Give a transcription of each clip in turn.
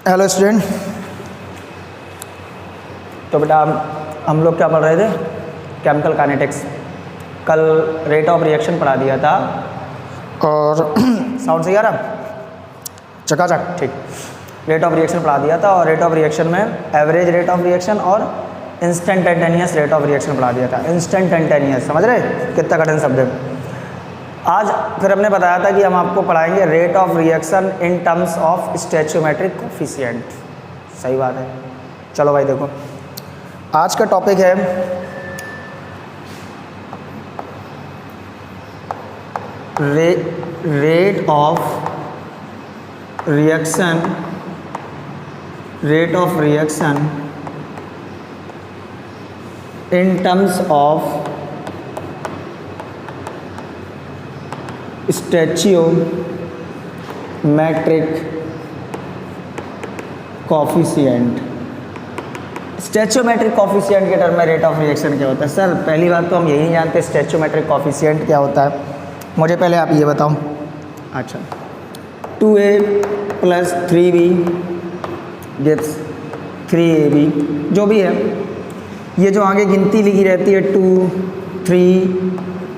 Hello student. तो बेटा हम लोग क्या पढ़ रहे थे? Chemical kinetics. कल रेट ऑफ रिएक्शन पढ़ा दिया था और साउंड सही आ रहा? चकाचक ठीक। रेट ऑफ रिएक्शन पढ़ा दिया था और रेट ऑफ रिएक्शन में एवरेज रेट ऑफ रिएक्शन और इंस्टेंटेनियस रेट ऑफ रिएक्शन पढ़ा दिया था। इंस्टेंटेनियस समझ रहे कितना कठिन शब्द है। आज फिर हमने बताया था कि हम आपको पढ़ाएंगे rate of reaction in terms of stoichiometric coefficient. सही बात है। चलो भाई देखो, आज का टॉपिक है rate of reaction in terms of stoichiometric coefficient. Stoichiometric coefficient के टर्म में रेट ऑफ रिएक्शन क्या होता है? सर पहली बात तो हम यही जानते हैं स्टोइचियोमेट्रिक कोफिशिएंट क्या होता है। मुझे पहले आप ये बताओ। अच्छा, 2a + 3b गिव्स 3ab, जो भी है ये जो आगे गिनती लिखी रहती है 2 3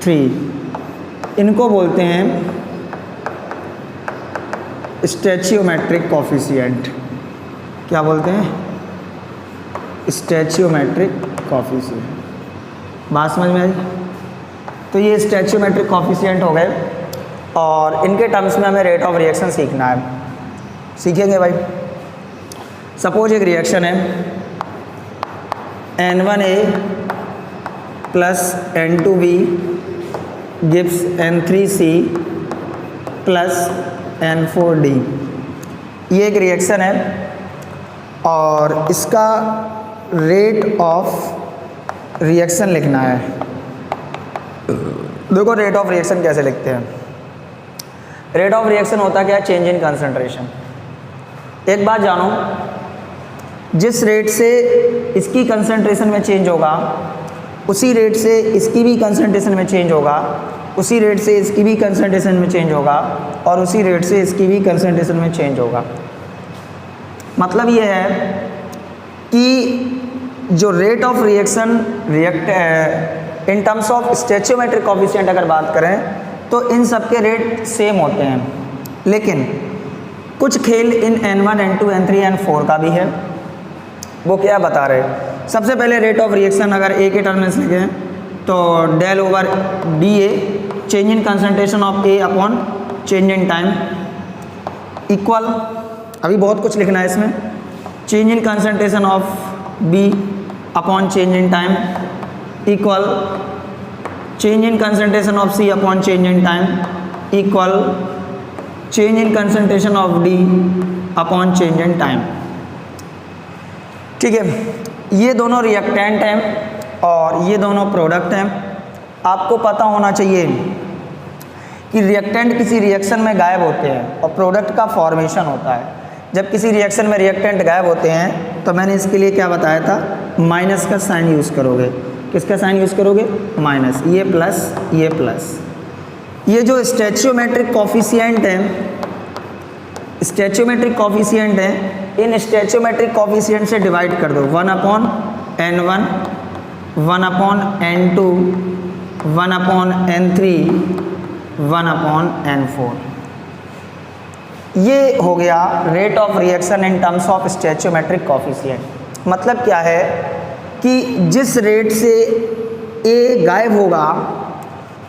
3, इनको बोलते हैं स्टोइचियोमेट्रिक कोफिशिएंट। क्या बोलते हैं? स्टोइचियोमेट्रिक कोफिशिएंट। बात समझ में आई? तो ये स्टोइचियोमेट्रिक कोफिशिएंट हो गए और इनके टर्म्स में हमें रेट ऑफ रिएक्शन सीखना है। सीखेंगे भाई। सपोज एक रिएक्शन है N1A + N2B gives N3C + N4D। ये एक रिएक्शन है और इसका रेट ऑफ रिएक्शन लिखना है। देखो रेट ऑफ रिएक्शन कैसे लिखते हैं। रेट ऑफ रिएक्शन होता क्या है? Change in concentration. एक बात जानो, जिस रेट से इसकी कंसंट्रेशन में चेंज होगा उसी रेट से इसकी भी कंसंट्रेशन में चेंज होगा, उसी रेट से इसकी भी कंसंट्रेशन में चेंज होगा और उसी रेट से इसकी भी कंसंट्रेशन में चेंज होगा। मतलब ये है कि जो rate of reaction in terms of stoichiometric coefficient अगर बात करें तो इन सब के रेट सेम होते हैं, लेकिन कुछ खेल इन N1 N2 N3 N4 का भी है। वो क्या बता रहे हैं? सबसे पहले रेट ऑफ रिएक्शन अगर ए के टर्म में लिखें तो del over d A, change in concentration of A upon change in time, equal, अभी बहुत कुछ लिखना है इसमें, change in concentration of B upon change in time, equal change in concentration of C upon change in time, equal change in concentration of D upon change in time. ठीक है, ये दोनों रिएक्टेंट हैं और ये दोनों प्रोडक्ट हैं। आपको पता होना चाहिए कि रिएक्टेंट किसी रिएक्शन में गायब होते हैं और प्रोडक्ट का फॉर्मेशन होता है। जब किसी रिएक्शन में रिएक्टेंट गायब होते हैं तो मैंने इसके लिए क्या बताया था? माइनस का साइन यूज़ करोगे। किसका साइन यूज़ करोगे? माइनस। ये प्लस, ये प्लस। ये जो स्टोइचियोमेट्रिक कोफिशिएंट है, स्टोइचियोमेट्रिक कोफिशिएंट है, इन स्टोइचियोमेट्रिक कोफिशिएंट से डिवाइड कर दो। 1/N1, 1/N2, 1/N3, 1/N4। ये हो गया rate of reaction in terms of stoichiometric coefficient. मतलब क्या है कि जिस रेट से ए गायब होगा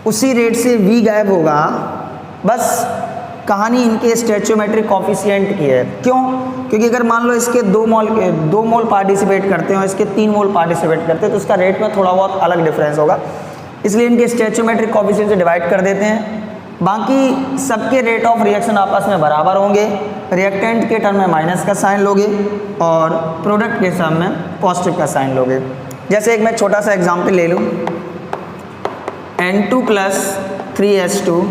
उसी रेट से बी गायब होगा। बस कहानी इनके स्टोइचियोमेट्रिक कोफिशिएंट की है। क्यों? क्योंकि अगर मान लो इसके 2 मोल पार्टिसिपेट करते हैं और इसके 3 मोल पार्टिसिपेट करते हैं तो उसका रेट में थोड़ा बहुत अलग डिफरेंस होगा, इसलिए इनके स्टोइचियोमेट्रिक कोफिशिएंट से डिवाइड कर देते हैं। बाकी सबके रेट ऑफ रिएक्शन आपस में बराबर होंगे। रिएक्टेंट के टर्म में माइनस का साइन लोगे और प्रोडक्ट के टर्म में पॉजिटिव का साइन लोगे। जैसे एक मैं छोटा सा एग्जाम्पल ले लूँ, N2 + 3H2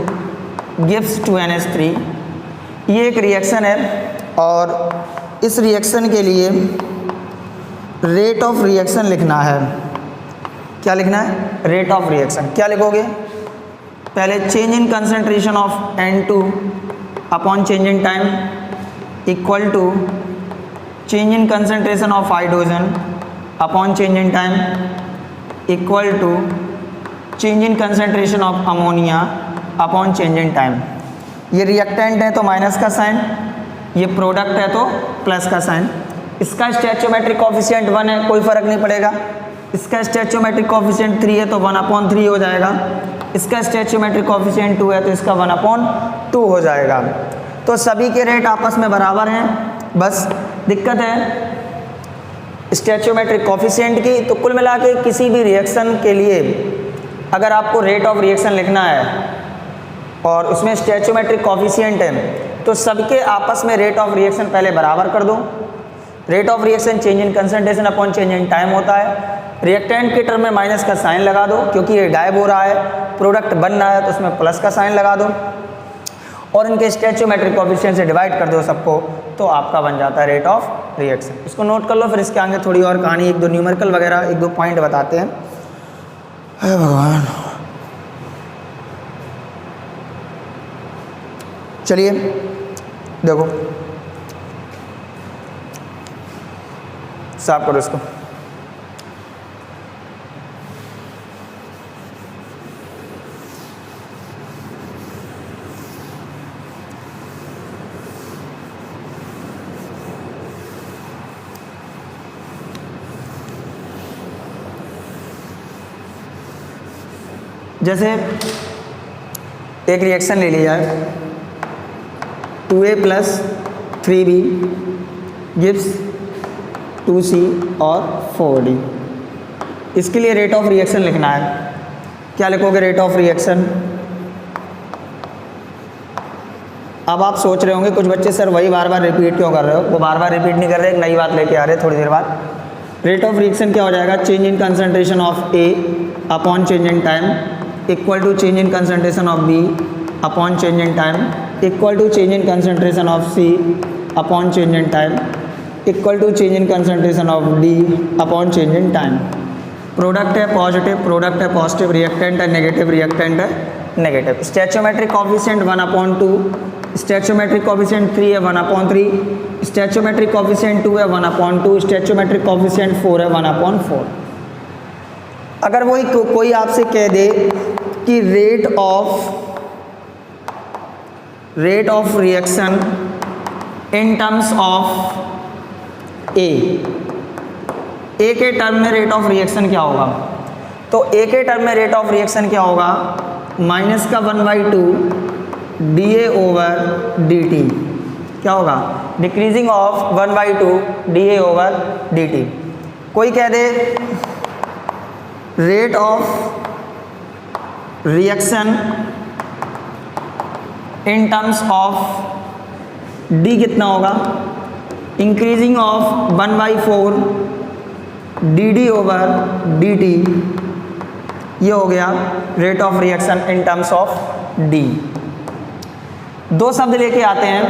गिव्स 2NH3। ये एक रिएक्शन है और इस रिएक्शन के लिए रेट ऑफ रिएक्शन लिखना है। क्या लिखना है? Rate of reaction. क्या लिखोगे? पहले change in concentration of N2 upon change in time equal to change in concentration of hydrogen upon change in time equal to change in concentration of ammonia upon change in time. ये reactant है तो minus का sign, ये product है तो plus का sign. इसका stoichiometric coefficient 1 है, कोई फर्क नहीं पड़ेगा। इसका स्टैचोमेट्रिक कोफिशिएंट 3 है तो 1/3 हो जाएगा। इसका स्टैचोमेट्रिक कोफिशिएंट 2 है तो इसका 1/2 हो जाएगा। तो सभी के रेट आपस में बराबर हैं, बस दिक्कत है स्टैचोमेट्रिक कोफिशिएंट की। तो कुल मिला के किसी भी रिएक्शन के लिए अगर आपको रेट ऑफ रिएक्शन लिखना है और उसमें स्टैचोमेट्रिक कोफिशिएंट है तो सबके आपस में रेट ऑफ रिएक्शन पहले बराबर कर दो। Rate of reaction change in concentration upon change in time होता है। रिएक्टेंट के टर्म में माइनस का साइन लगा दो क्योंकि ये गायब हो रहा है, प्रोडक्ट बन रहा है तो उसमें प्लस का साइन लगा दो और इनके स्टैचोमेट्रिक कोफिशिएंट से डिवाइड कर दो सबको, तो आपका बन जाता है रेट ऑफ रिएक्शन। इसको नोट कर लो, फिर इसके आगे थोड़ी और कहानी, 1-2 न्यूमेरिकल वगैरह 1-2 पॉइंट बताते हैं। हे भगवान, चलिए देखो, साफ करो इसको। जैसे एक रिएक्शन ले लिया है 2A + 3B गिव्स 2C और 4D। इसके लिए रेट ऑफ रिएक्शन लिखना है। क्या लिखोगे रेट ऑफ रिएक्शन? अब आप सोच रहे होंगे कुछ बच्चे सर वही बार बार रिपीट क्यों कर रहे हो? वो बार बार रिपीट नहीं कर रहे, एक नई बात लेके आ रहे थोड़ी देर बाद। रेट ऑफ रिएक्शन क्या हो जाएगा? Change in concentration of A upon change in time equal to change in concentration of B upon change in time equal to change in concentration of C upon change in time equal to change in concentration of D upon change in time. Product है positive, product है positive, reactant है negative, reactant है negative. Stoichiometric coefficient 1/2, stoichiometric coefficient 3 है 1/3, stoichiometric coefficient 2 है 1/2, stoichiometric coefficient 4 है 1/4। अगर वही कोई आपसे कह दे कि rate of reaction in terms of A के टर्म में रेट ऑफ रिएक्शन क्या होगा? तो ए के टर्म में रेट ऑफ रिएक्शन क्या होगा? माइनस का 1/2 dA/dt। क्या होगा? Decreasing of 1/2 dA/dt। कोई कह दे rate of reaction in terms of D कितना होगा? Increasing of 1/4 dD/dt। ये हो गया rate of reaction in terms of D। दो शब्द लेके आते हैं,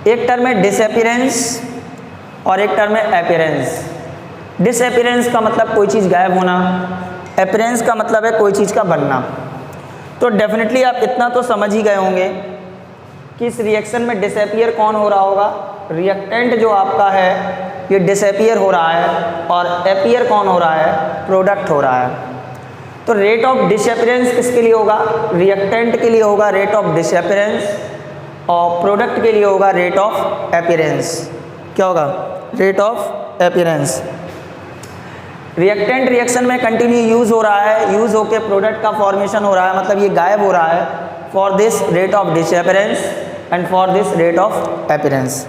एक टर्म है डिसअपीरेंस और एक टर्म है अपीयरेंस। डिसअपीरेंस का मतलब कोई चीज़ गायब होना, अपीयरेंस का मतलब है कोई चीज़ का बनना। तो डेफिनेटली आप इतना तो समझ ही गए होंगे कि इस रिएक्शन में डिसअपीयर कौन हो रहा होगा? रिएक्टेंट जो आपका है ये डिसअपीयर हो रहा है, और अपीयर कौन हो रहा है? प्रोडक्ट हो रहा है। तो रेट ऑफ डिसअपीरेंस किसके लिए होगा? रिएक्टेंट के लिए होगा रेट ऑफ डिसअपीरेंस, और प्रोडक्ट के लिए होगा रेट ऑफ अपीयरेंस। क्या होगा? Rate of appearance. Reactant reaction में कंटिन्यू यूज़ हो रहा है, यूज़ होकर प्रोडक्ट का फॉर्मेशन हो रहा है, मतलब ये गायब हो रहा है। For this rate of disappearance and for this rate of appearance.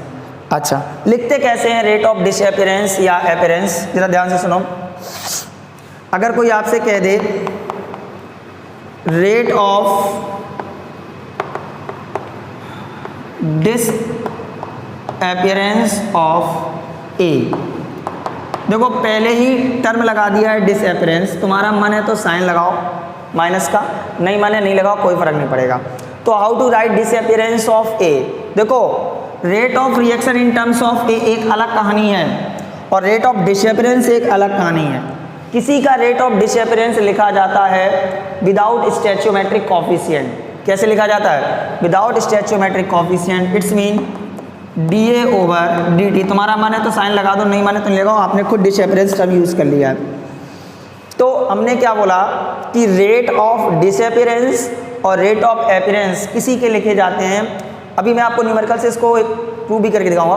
अच्छा, लिखते कैसे हैं रेट ऑफ डिसअपीरेंस या अपीयरेंस? जरा ध्यान से सुनो। अगर कोई आपसे कह दे rate of disappearance of A, देखो पहले ही टर्म लगा दिया है डिसअपीयरेंस। तुम्हारा मन है तो साइन लगाओ माइनस का, नहीं मन है नहीं लगाओ, कोई फर्क नहीं पड़ेगा। तो how to write disappearance of A? देखो rate of reaction in terms of A एक अलग कहानी है और रेट ऑफ डिसअपीयरेंस एक अलग कहानी है। किसी का रेट ऑफ डिसअपीयरेंस लिखा जाता है विदाउट स्टैचोमेट्रिक कोफिशिएंट। कैसे लिखा जाता है? Without stoichiometric coefficient. It's mean dA/dt। तुम्हारा माने तो साइन लगा दो, नहीं माने तो नहीं लगाओ, आपने खुद डिसअपियरेंस टर्म यूज़ कर लिया है। तो हमने क्या बोला कि रेट ऑफ डिसअपियरेंस और रेट ऑफ अपीयरेंस किसी के लिखे जाते हैं। अभी मैं आपको न्यूमेरिकल से इसको एक प्रूव भी करके दिखाऊंगा,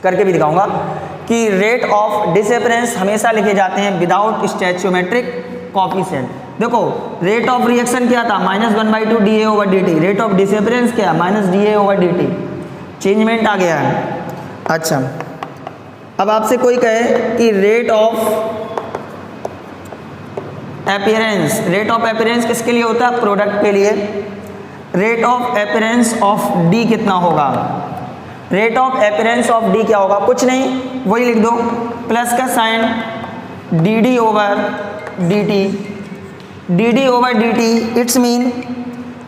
करके भी दिखाऊंगा कि रेट ऑफ डिसअपियरेंस हमेशा लिखे जाते हैं विदाउट स्टैच्योमेट्रिक कोफिशिएंट। देखो रेट ऑफ रिएक्शन क्या था, -1/2 dA/dt। रेट ऑफ डिसअपियरेंस क्या, -dA/dt। चेंजमेंट आ गया है। अच्छा, अब आपसे कोई कहे कि rate of appearance, rate of appearance किसके लिए होता है, प्रोडक्ट के लिए। Rate of appearance of D कितना होगा, rate of appearance of D क्या होगा, कुछ नहीं, वही लिख दो, प्लस का sign dd/dt। dd/dt it's mean,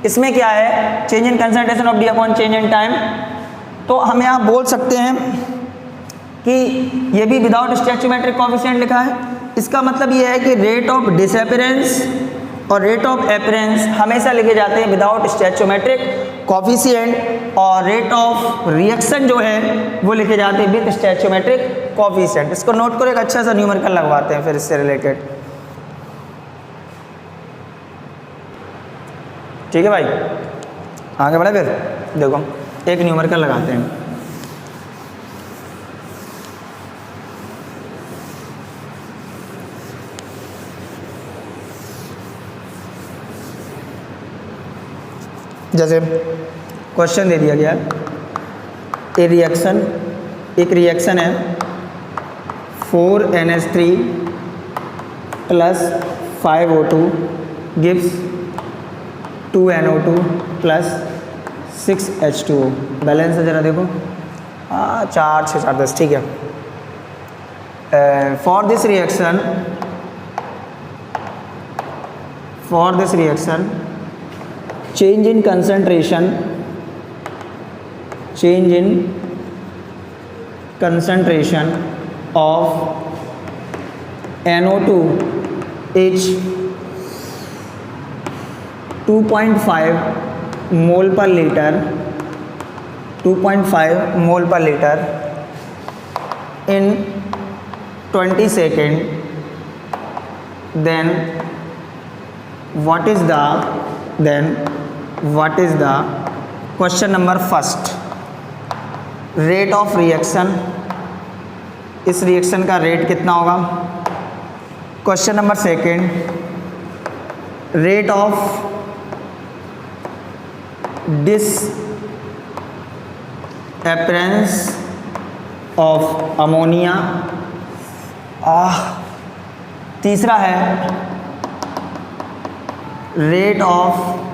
इसमें क्या है, change in concentration of D upon change in time. तो हम यहाँ बोल सकते हैं कि ये भी विदाउट स्टैच्योमेट्रिक कोफिशिएंट लिखा है। इसका मतलब ये है कि रेट ऑफ डिसअपियरेंस और रेट ऑफ अपीयरेंस हमेशा लिखे जाते हैं विदाउट स्टैच्योमेट्रिक कोफिशिएंट, और रेट ऑफ रिएक्शन जो है वो लिखे जाते हैं विद स्टैच्योमेट्रिक कोफिशिएंट। इसको नोट करो, एक अच्छा सा न्यूमेरिकल लगवाते हैं फिर इससे रिलेटेड। ठीक है भाई, आगे बढ़े फिर। देखो एक न्यूमेरिकल लगाते हैं। जैसे क्वेश्चन दे दिया गया, एक रिएक्शन है 4NH3 + 5O2 gives 2NO2 + 6H2O। Balance है जरा देखो, 4 6 4 10, ठीक है। For this reaction change in concentration of NO2 is 2.5 mole per liter, 2.5 mole per liter in 20 seconds, then what is the question number first, rate of reaction, इस reaction का rate कितना होगा। Question number second, rate of disappearance of ammonia. तीसरा है rate of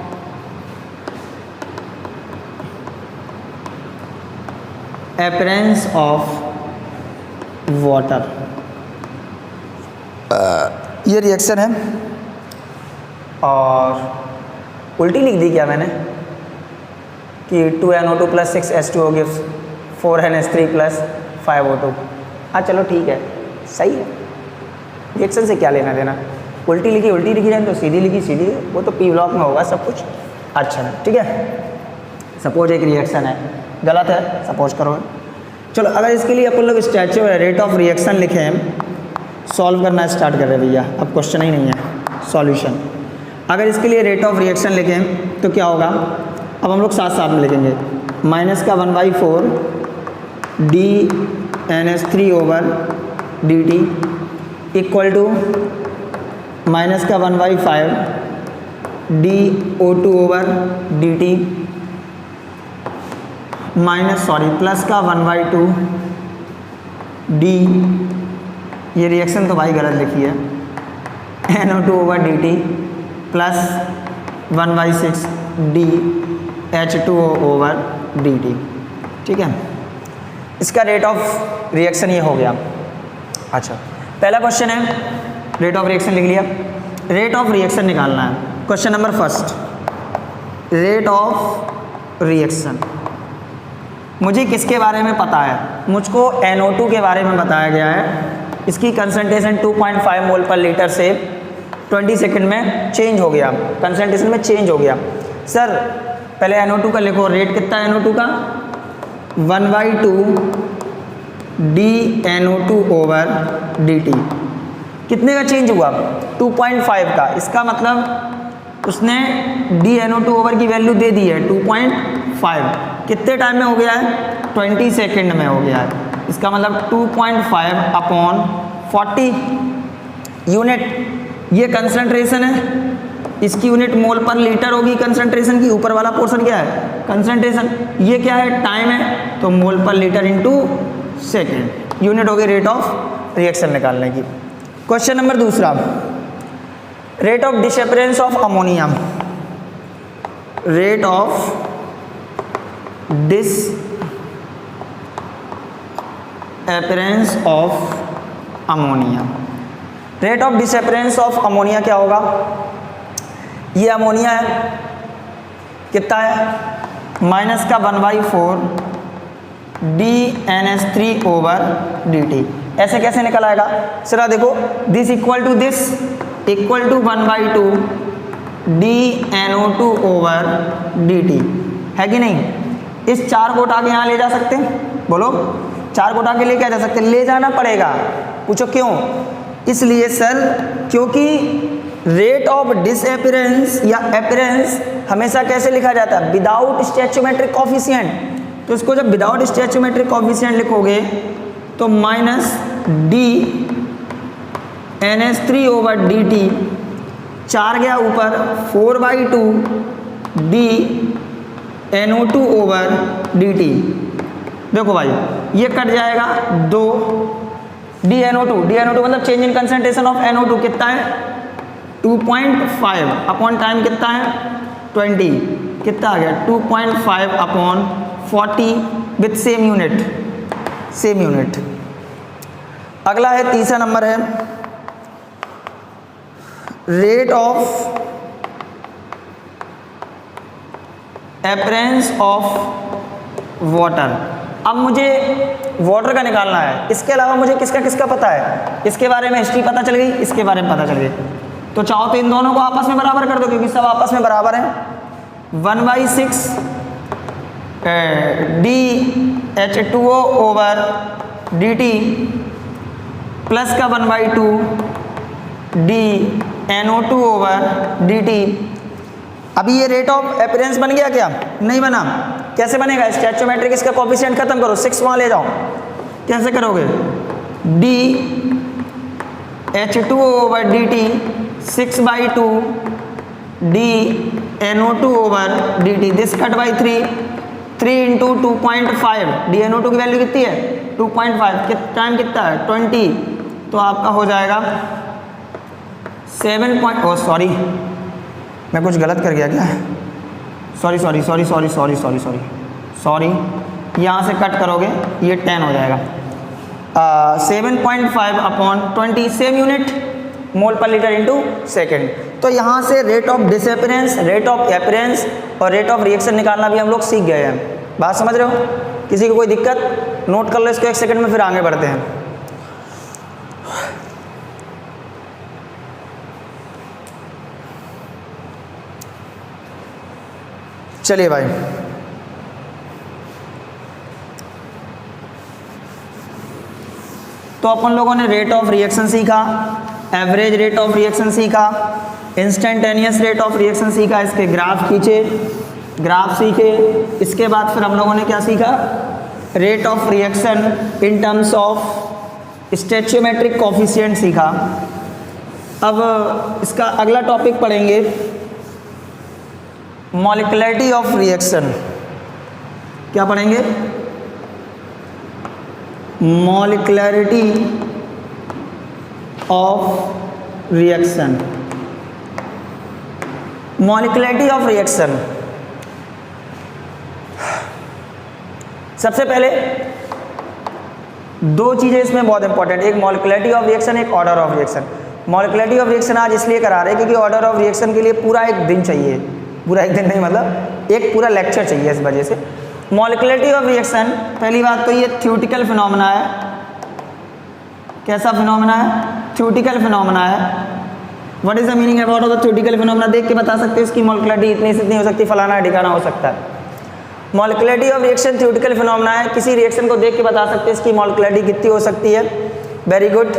appearance of water. ये reaction है, और उल्टी लिख दी क्या मैंने कि 2NO2 + 6H2O gives 4NH3 + 5O2। हाँ चलो ठीक है, सही है। रिएक्शन से क्या लेना देना, उल्टी लिखी जाए तो सीधी लिखी सीधी है, वो तो पी ब्लॉक में होगा सब कुछ। अच्छा ठीक है, सपोज एक रिएक्शन है, गलत है सपोज करो। चलो अगर इसके लिए अपन लोग स्टैच्यू रेट ऑफ रिएक्शन लिखे हैं, सॉल्व करना स्टार्ट कर रहे हैं भैया, अब क्वेश्चन ही नहीं है, सॉल्यूशन। अगर इसके लिए रेट ऑफ रिएक्शन लिखें तो क्या होगा, अब हम लोग साथ साथ में लिखेंगे। -1/4 dNH3/dt equal to -1/5 DO2/dt +1/2 D, ये रिएक्शन तो भाई गलत लिखी है, NO2/dt +1/6 DH2O/dt। ठीक है, इसका रेट ऑफ रिएक्शन ये हो गया। अच्छा पहला क्वेश्चन है, रेट ऑफ रिएक्शन लिख लिया, रेट ऑफ रिएक्शन निकालना है। Question number first, rate of reaction मुझे किसके बारे में पता है, मुझको NO2 के बारे में बताया गया है। इसकी कंसंट्रेशन 2.5 मोल पर लीटर से 20 सेकंड में चेंज हो गया, कंसंट्रेशन में चेंज हो गया। सर पहले NO2 का लिखो, रेट कितना है NO2 का, 1/2 DNO2/dt। कितने का चेंज हुआ? 2.5 का। इसका मतलब उसने DNO2 की वैल्यू दे दी है 2.5। कितने टाइम में हो गया है? 20 सेकेंड में हो गया है। इसका मतलब 2.5/40 यूनिट। ये कंसंट्रेशन है, इसकी यूनिट मोल पर लीटर होगी कंसंट्रेशन की। ऊपर वाला पोर्शन क्या है? कंसंट्रेशन। ये क्या है? टाइम है, तो मोल पर लीटर इनटू सेकेंड। यूनिट होगी रेट ऑफ रिएक्शन निकालने की। क्वेश्चन नंबर दूसरा, rate of disappearance of ammonia. Rate of disappearance of ammonia. Rate of disappearance of ammonia क्या होगा? ये अमोनिया है, कितना है? -1/4 DNS3/dt। ऐसे कैसे निकल आएगा? चला देखो, this equal to this equal to 1/2 DNO2/dt है कि नहीं? इस 4 को उठा के यहाँ ले जा सकते हैं? बोलो, 4 को उठा के लेके जा सकते हैं? ले जाना पड़ेगा। पूछो क्यों? इसलिए सर, क्योंकि रेट ऑफ डिसअपीयरेंस या अपीयरेंस हमेशा कैसे लिखा जाता है? Without stoichiometric coefficient. तो इसको जब विदाउट स्टैच्यूमेट्रिक कोफिशिएंट लिखोगे तो -DNS3/dt, 4 गया ऊपर, 4/2 DNO2/dt। देखो भाई, ये कट जाएगा 2 DNO2 मतलब change in concentration of NO2 कितना है? 2.5 अपॉन टाइम कितना है? 20। कितना आ गया? 2.5/40 विथ सेम यूनिट। अगला है, तीसरा नंबर है rate of appearance of water. अब मुझे वाटर का निकालना है। इसके अलावा मुझे किसका पता है? इसके बारे में हिस्ट्री पता चल गई, इसके बारे में पता चल गई। तो चाहो तो इन दोनों को आपस में बराबर कर दो, क्योंकि सब आपस में बराबर हैं। 1/6 DH2O/dt प्लस का 1/2 DNO2/dt। अभी ये रेट ऑफ अपीयरेंस बन गया क्या? नहीं बना। कैसे बनेगा? स्टैच्यूमेट्रिक इसका कोफिशिएंट खत्म करो, 6 वहाँ ले जाओ। कैसे करोगे? DH2O/dt 6/2 DNO2/dt। This cut by 3 × 2.5। DNO2 की वैल्यू कितनी है? 2.5। टाइम कितना है? 20। तो आपका हो जाएगा 7 सॉरी, मैं कुछ गलत कर गया क्या? सॉरी, यहाँ से कट करोगे ये 10 हो जाएगा। 7.5/20 सेम यूनिट, मोल पर लीटर इनटू सेकेंड। तो यहाँ से rate of disappearance, rate of appearance और रेट ऑफ रिएक्शन निकालना भी हम लोग सीख गए हैं। बात समझ रहे हो? किसी को कोई दिक्कत? नोट कर लो इसको 1 सेकंड में, फिर आगे बढ़ते हैं। चलिए भाई, तो अपन लोगों ने रेट ऑफ रिएक्शन सीखा, एवरेज रेट ऑफ रिएक्शन सीखा, इंस्टेंटेनियस रेट ऑफ रिएक्शन सीखा, इसके ग्राफ खींचे, ग्राफ सीखे। इसके बाद फिर हम लोगों ने क्या सीखा? Rate of reaction in terms of stoichiometric coefficient सीखा। अब इसका अगला टॉपिक पढ़ेंगे मॉलिक्युलरिटी ऑफ रिएक्शन। क्या पढ़ेंगे? Molecularity of reaction. Molecularity of reaction, सबसे पहले 2 चीज़ें इसमें बहुत इंपॉर्टेंट, एक मॉलिक्युलरिटी ऑफ रिएक्शन, एक order of reaction. Molecularity of reaction आज इसलिए करा रहे हैं क्योंकि ऑर्डर ऑफ रिएक्शन के लिए पूरा एक दिन चाहिए, पूरा एक दिन नहीं मतलब एक पूरा लेक्चर चाहिए। इस वजह से मॉलिक्युलरिटी ऑफ रिएक्शन, पहली बात तो ये थ्योरेटिकल फिनोमेना है। कैसा फिनोमेना है? थ्योरेटिकल फिनोमेना है। What is the meaning about of the theoretical phenomena? देख के बता सकते हो इसकी मॉलिक्युलरिटी इतनी से इतनी हो सकती है, फलाना ढिकाना हो सकता है। मॉलिक्युलरिटी ऑफ रिएक्शन थ्योरेटिकल फिनोमेना है, किसी रिएक्शन को देख के बता सकते हैं इसकी मॉलिक्युलरिटी कितनी हो सकती है। Very good.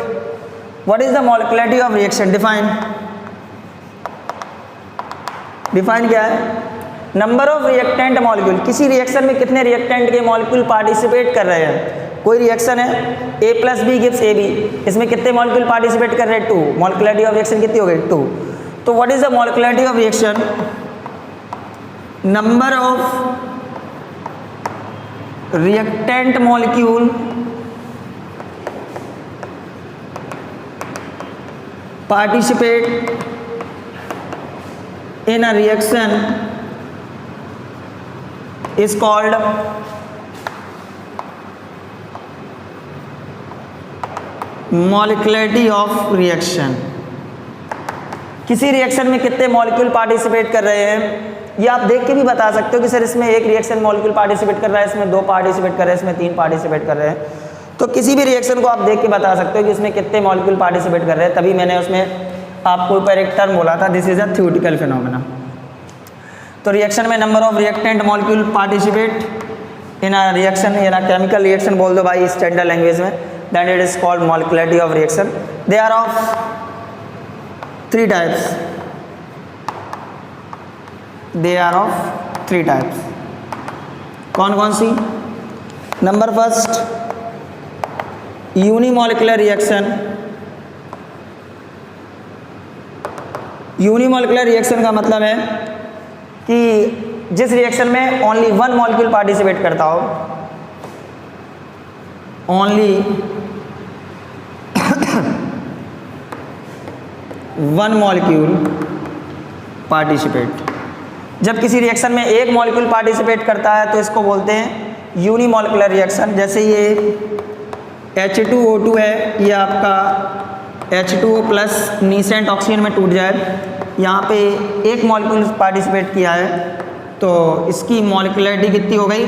What is the molecularity of reaction? Define क्या है? नंबर ऑफ रिएक्टेंट मॉलिक्यूल, किसी रिएक्शन में कितने रिएक्टेंट के मॉलिक्यूल पार्टिसिपेट कर रहे हैं। कोई रिएक्शन है A + B गिव्स AB, इसमें कितने मॉलिक्यूल पार्टिसिपेट कर रहे हैं? 2। मॉलिक्युलरिटी ऑफ रिएक्शन कितनी हो गई? 2। तो what is the molecularity of reaction? Number of reactant molecule participate in a reaction is called molecularity of reaction। किसी रिएक्शन में कितने मॉलिक्यूल पार्टिसिपेट कर रहे हैं ये आप देख के भी बता सकते हो कि सर इसमें एक रिएक्शन मॉलिक्यूल पार्टिसिपेट कर रहा है, इसमें 2 पार्टिसिपेट कर रहे हैं, इसमें 3 पार्टिसिपेट कर रहे हैं। तो किसी भी रिएक्शन को आप देख के बता सकते हो कि इसमें कितने मॉलिक्यूल पार्टिसिपेट कर रहे हैं। तभी मैंने उसमें आपको ऊपर एक टर्म बोला था, this is a theoretical phenomena. तो रिएक्शन में number of reactant molecule participate in a reaction, या केमिकल रिएक्शन बोल दो भाई स्टैंडर्ड लैंग्वेज में, then it is called molecularity of reaction. They are of 3 types. They are of 3 types. कौन कौन सी? Number first, unimolecular reaction. Unimolecular reaction का मतलब है कि जिस रिएक्शन में ओनली 1 मॉलिक्यूल पार्टिसिपेट करता हो, ओनली 1 मॉलिक्यूल पार्टिसिपेट। जब किसी रिएक्शन में एक मॉलिक्यूल पार्टिसिपेट करता है तो इसको बोलते हैं यूनिमॉलिक्यूलर रिएक्शन। जैसे ये H2O2 है, ये आपका H2O प्लस नीसेंट ऑक्सीजन में टूट जाए, यहाँ पे एक मॉलिक्यूल पार्टिसिपेट किया है तो इसकी मॉलिक्युलरिटी कितनी हो गई?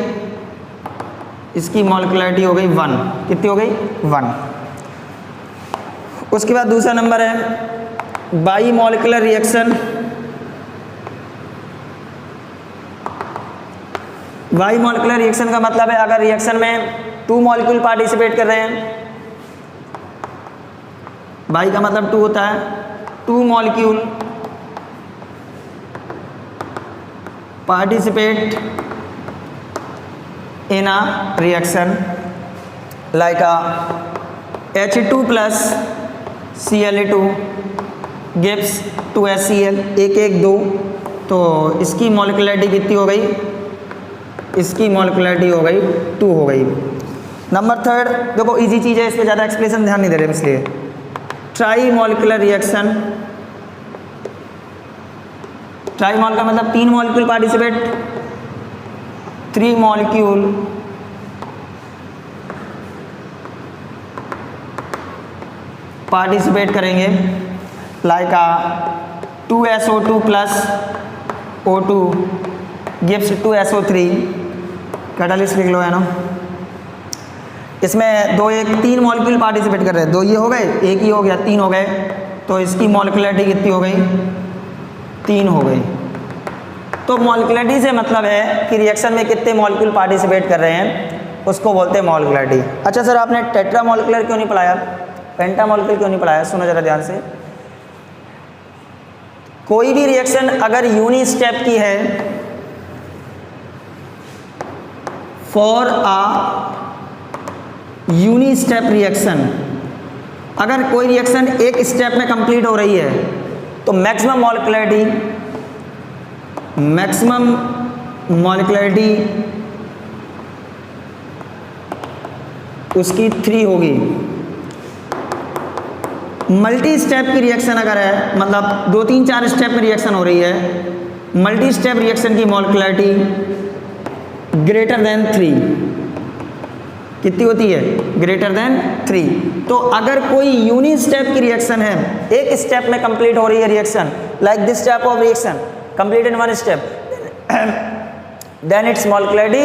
इसकी मॉलिक्युलरिटी हो गई 1। कितनी हो गई? 1। उसके बाद दूसरा नंबर है by molecular reaction. By molecular reaction का मतलब है अगर रिएक्शन में 2 मॉलिक्यूल पार्टिसिपेट कर रहे हैं, बाई का मतलब 2 होता है, 2 molecule participate in a reaction like H2 plus Cl2 gives 2HCl, 1 1 2। तो इसकी मॉलिक्युलरिटी कितनी हो गई? इसकी मॉलिक्युलरिटी हो गई 2 हो गई। नंबर थर्ड, देखो इजी चीज़ है, इस पर ज़्यादा एक्सप्लेनेशन ध्यान नहीं दे रहे इसलिए। Try molecular reaction. Try mall का मतलब 3 मॉलिक्यूल पार्टिसिपेट, 3 मॉलिक्यूल पार्टिसिपेट करेंगे like 2SO2 plus O2 gives 2SO3। Catalyst लिख लो है ना। इसमें 2 1 3 मॉलिक्यूल पार्टिसिपेट कर रहे हैं, 2 ये हो गए, 1 ही हो गया, 3 हो गए। तो इसकी मॉलिक्युलरिटी कितनी हो गई? 3 हो गई। तो मॉलिक्युलरिटी से मतलब है कि रिएक्शन में कितने मॉलिक्यूल पार्टिसिपेट कर रहे हैं, उसको बोलते हैं मॉलिक्युलरिटी। अच्छा सर आपने टेट्रा मॉलिक्युलर क्यों नहीं पढ़ाया, पेंटा मॉलिक्यूलर क्यों नहीं पढ़ाया? सुनो जरा ध्यान से। कोई भी रिएक्शन अगर यूनि स्टेप की है, for a uni step reaction, अगर कोई रिएक्शन एक स्टेप में कंप्लीट हो रही है तो मैक्सिमम मॉलिक्युलरिटी उसकी 3 होगी। मल्टी स्टेप की रिएक्शन अगर है, मतलब 2 3 4 स्टेप में रिएक्शन हो रही है, मल्टी स्टेप रिएक्शन की मॉलिक्युलरिटी ग्रेटर देन 3 कितनी होती है? Greater than 3। तो अगर कोई यूनि स्टेप की रिएक्शन है, एक स्टेप में कंप्लीट हो रही है reaction, like this type of reaction complete in 1 step, then it's molecularity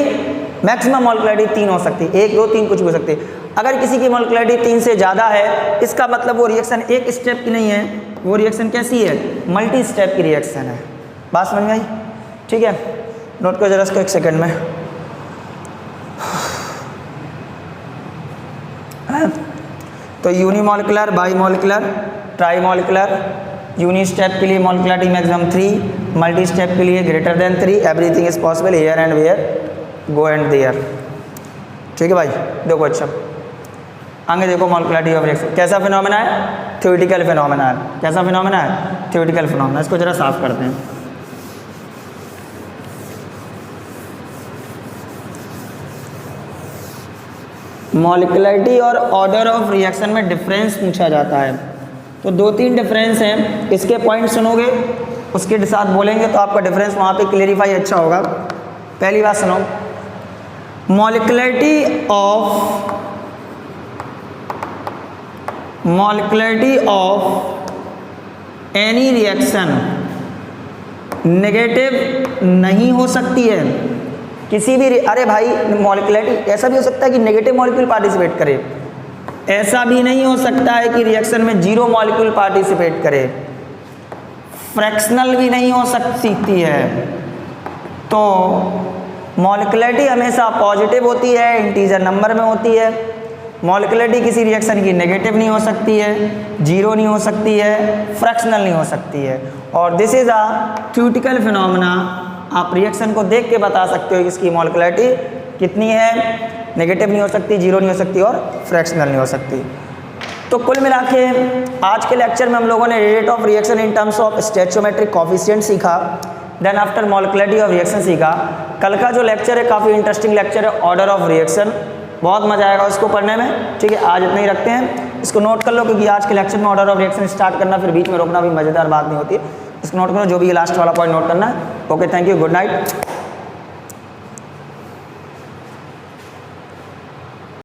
maximum molecularity 3 हो सकती है, 1 2 3 कुछ भी हो सकती है। अगर किसी की मॉलिक्युलरिटी 3 से ज़्यादा है, इसका मतलब वो रिएक्शन एक स्टेप की नहीं है, वो रिएक्शन कैसी है? मल्टी स्टेप की रिएक्शन है। बात समझ में आई? ठीक है, नोट करो जरा इसको 1 सेकेंड में। तो unimolecular, bimolecular, trimolecular, uni step के लिए मोलिकुलरिटी मैक्सिमम 3, मल्टी स्टेप के लिए greater than 3, everything is possible here and where, go and there. ठीक है भाई, देखो अच्छा आगे देखो मोलिकुलरिटी ऑफ रिएक्शन कैसा फिनोमेना है, थ्योरेटिकल फिनोमेना है। कैसा फिनोमेना है, थ्योरेटिकल फिनोमेना। इसको जरा साफ करते हैं। मॉलिकुलरिटी और ऑर्डर ऑफ रिएक्शन में डिफरेंस पूछा जाता है, तो 2-3 डिफरेंस हैं, इसके पॉइंट सुनोगे उसके साथ बोलेंगे तो आपका डिफरेंस वहाँ पे क्लेरिफाई अच्छा होगा। पहली बात सुनो, molecularity of any reaction negative नहीं हो सकती है किसी भी। अरे भाई मॉलिकुलरिटी ऐसा भी हो सकता है कि नेगेटिव मॉलिक्यूल पार्टिसिपेट करे, ऐसा भी नहीं हो सकता है कि रिएक्शन में 0 मॉलिक्यूल पार्टिसिपेट करे, फ्रैक्शनल भी नहीं हो सकती है। तो मॉलिकुलरिटी हमेशा पॉजिटिव होती है, इंटीजर नंबर में होती है। मॉलिकुलरिटी किसी रिएक्शन की नेगेटिव नहीं हो सकती है, 0 नहीं हो सकती है, फ्रैक्शनल नहीं हो सकती है। और this is a theoretical phenomena. आप रिएक्शन को देख के बता सकते हो कि इसकी मॉलिकुलरिटी कितनी है, नेगेटिव नहीं हो सकती, 0 नहीं हो सकती और फ्रैक्शनल नहीं हो सकती। तो कुल मिला के आज के लेक्चर में हम लोगों ने rate of reaction in terms of stoichiometric coefficient सीखा, then after molecularity of reaction सीखा। कल का जो लेक्चर है काफ़ी इंटरेस्टिंग लेक्चर है, ऑर्डर ऑफ रिएक्शन, बहुत मजा आएगा उसको पढ़ने में। ठीक है, आज इतना ही रखते हैं, इसको नोट कर लो क्योंकि आज के लेक्चर में ऑर्डर ऑफ रिएक्शन स्टार्ट करना फिर बीच में रोकना भी मज़ेदार बात नहीं होती है। इसको नोट करो, जो भी लास्ट वाला पॉइंट नोट करना है। Okay, thank you, good night.